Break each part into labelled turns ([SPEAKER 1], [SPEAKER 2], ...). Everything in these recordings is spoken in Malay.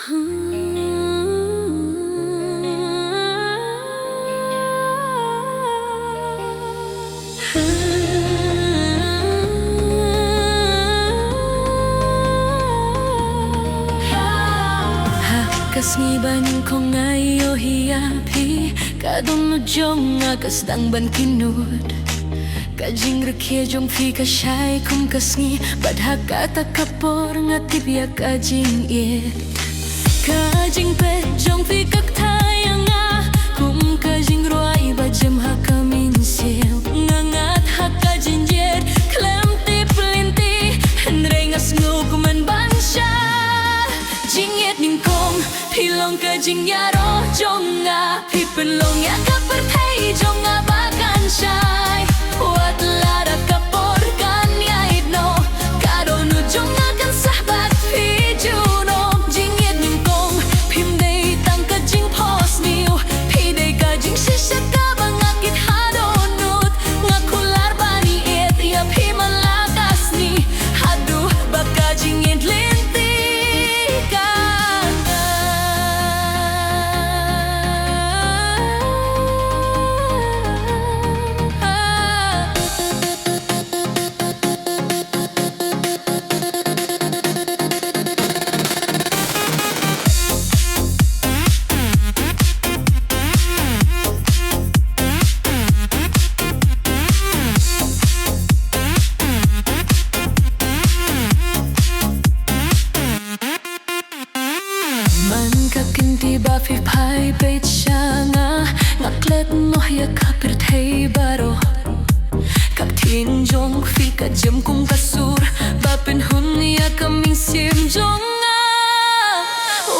[SPEAKER 1] Hakas ngibanin ko ngayo hiyapi Kadon no jong akas dang ban kinud Kajing rekie jong fi ka syai kum kasngi Badha kata kapor ngatibya kajing it Kajing pet jong fi kak tayanga Kum kajing ruai bajem hakamin siel Ngangat hakajing jet klem tip linti Henrengas ngukuman bansya Jinget ning kong pilong kajing yaro jonga Pipelong ya kapertay jonga bagan syai Wat lara kapor kan ya idno Kadonu jonga kan sahbat pi juno Jinget ning kong pimday tang kajing pos niu Pidey kajing sisya kabang akit hadonut Ngakular bani it ya pi malakas ni Haduh baka jingit linti Kakinti ba fi pai peit shanga Ngaklet noh ya kapir thei baro Kak tin jong fi ka jem kum kasur Bapin hun ya kaming sim jonga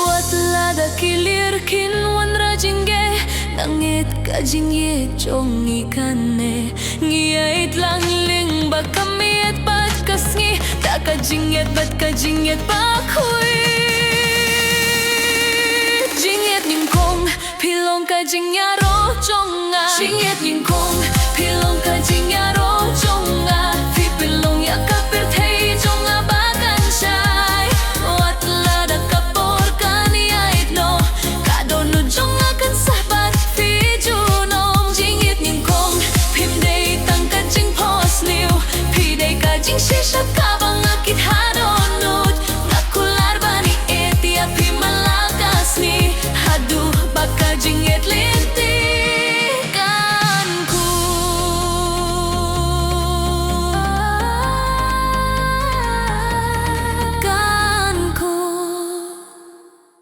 [SPEAKER 1] Wat lada kilir kin wan rajinge Nangit kajing ye jong ikane Ngiyait lang ling ba kamiet bat kasngi Tak kajing yet bat kajing yet bakhui Jinget ning kong pilong kajing yaro jonga Jinget ning kong pilong kajing yaro